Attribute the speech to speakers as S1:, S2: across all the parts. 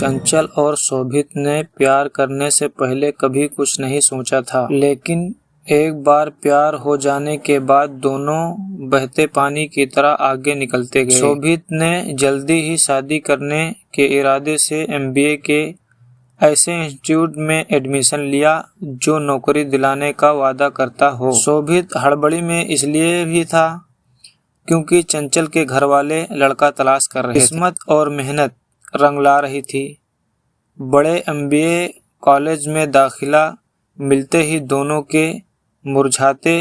S1: चंचल और शोभित ने प्यार करने से पहले कभी कुछ नहीं सोचा था, लेकिन एक बार प्यार हो जाने के बाद दोनों बहते पानी की तरह आगे निकलते गए। शोभित ने जल्दी ही शादी करने के इरादे से MBA के ऐसे इंस्टीट्यूट में एडमिशन लिया जो नौकरी दिलाने का वादा करता हो। शोभित हड़बड़ी में इसलिए भी था क्योंकि चंचल के घर वाले लड़का तलाश कर रहे थे। किस्मत और मेहनत रंग ला रही थी। बड़े MBA कॉलेज में दाखिला मिलते ही दोनों के मुरझाते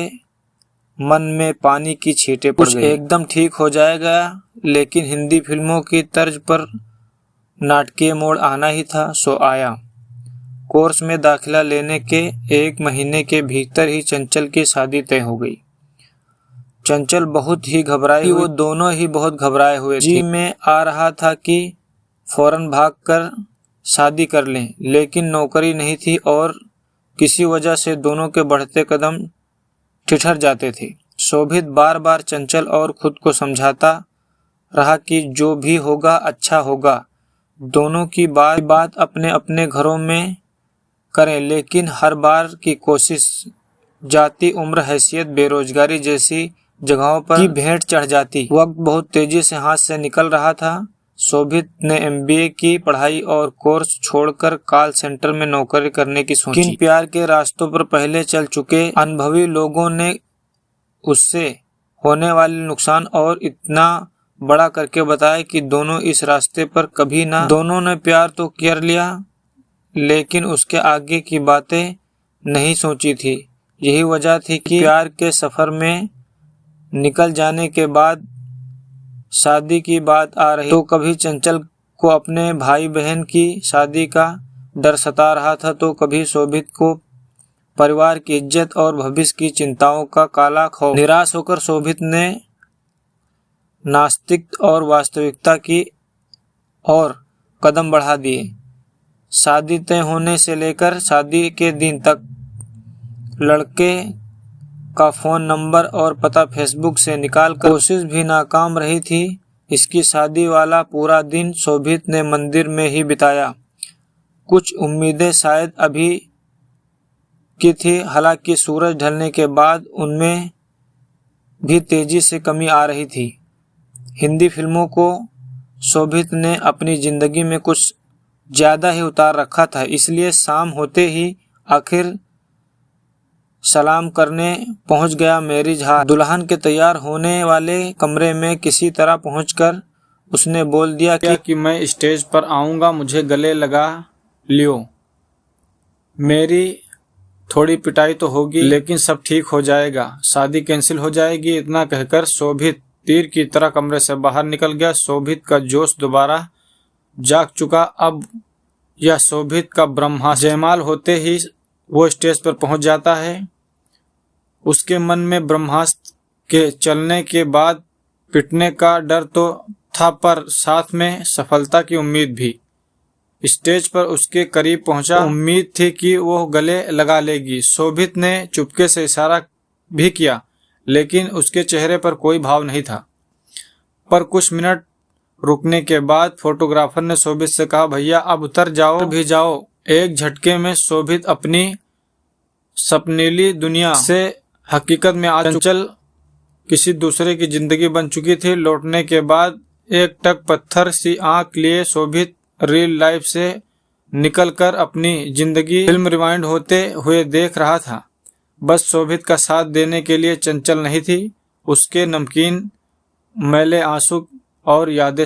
S1: मन में पानी की छींटें पड़ गई। एकदम ठीक हो जाएगा, लेकिन हिंदी फिल्मों की तर्ज पर नाटकीय मोड़ आना ही था, सो आया। कोर्स में दाखिला लेने के 1 महीने के भीतर ही चंचल की शादी तय हो गई। चंचल बहुत ही घबराई, वो दोनों ही बहुत घबराए हुए थे। जी में आ रहा था कि फौरन भागकर शादी कर लें, लेकिन नौकरी नहीं थी और किसी वजह से दोनों के बढ़ते कदम ठिठुर जाते थे। शोभित बार बार चंचल और खुद को समझाता रहा कि जो भी होगा अच्छा होगा, दोनों की बात अपने अपने घरों में करें, लेकिन हर बार की कोशिश जाति, उम्र, हैसियत, बेरोजगारी जैसी जगहों पर की भेंट चढ़ जाती। वक्त बहुत तेजी से हाथ से निकल रहा था। शोभित ने MBA की पढ़ाई और कोर्स छोड़कर कॉल सेंटर में नौकरी करने की सोची। किन प्यार के रास्तों पर पहले चल चुके अनुभवी लोगों ने उससे होने वाले नुकसान और इतना बड़ा करके बताया कि दोनों इस रास्ते पर कभी ना। दोनों ने प्यार तो कर लिया, लेकिन उसके आगे की बातें नहीं सोची थी। यही वजह थी कि प्यार के सफर में निकल जाने के बाद शादी की बात आ रही तो कभी चंचल को अपने भाई बहन की शादी का डर सता रहा था, तो कभी शोभित को परिवार की इज्जत और भविष्य की चिंताओं का काला खौफ। निराश होकर शोभित ने नास्तिक और वास्तविकता की ओर कदम बढ़ा दिए। शादी तय होने से लेकर शादी के दिन तक लड़के का फोन नंबर और पता फेसबुक से निकालकर कोशिश भी नाकाम रही थी। इसकी शादी वाला पूरा दिन शोभित ने मंदिर में ही बिताया। कुछ उम्मीदें शायद अभी की थी, हालांकि सूरज ढलने के बाद उनमें भी तेजी से कमी आ रही थी। हिंदी फिल्मों को शोभित ने अपनी जिंदगी में कुछ ज्यादा ही उतार रखा था, इसलिए शाम होते ही आखिर सलाम करने पहुंच गया मैरिज हॉल। दुल्हन के तैयार होने वाले कमरे में किसी तरह पहुंचकर उसने बोल दिया कि मैं स्टेज पर आऊंगा, मुझे गले लगा लियो। मेरी थोड़ी पिटाई तो होगी, लेकिन सब ठीक हो जाएगा, शादी कैंसिल हो जाएगी। इतना कहकर शोभित तीर की तरह कमरे से बाहर निकल गया। शोभित का जोश दोबारा जाग चुका। अब यह शोभित का ब्रह्मास्त्र। जयमाल होते ही वो स्टेज पर पहुंच जाता है। उसके मन में ब्रह्मास्त्र के चलने के बाद पिटने का डर तो था, पर साथ में सफलता की उम्मीद भी। स्टेज पर उसके करीब पहुंचा, उम्मीद थी कि वो गले लगा लेगी। शोभित ने चुपके से इशारा भी किया, लेकिन उसके चेहरे पर कोई भाव नहीं था। पर कुछ मिनट रुकने के बाद फोटोग्राफर ने शोभित से कहा, भैया अब उतर जाओ भी जाओ। एक झटके में शोभित अपनी सपनीली दुनिया से हकीकत में आ चंचल किसी दूसरे की जिंदगी बन चुकी थी। लौटने के बाद एक टक पत्थर सी आंख लिए शोभित रियल लाइफ से निकलकर अपनी जिंदगी फिल्म रिवाइंड होते हुए देख रहा था। बस शोभित का साथ देने के लिए चंचल नहीं थी, उसके नमकीन मैले आंसू और यादें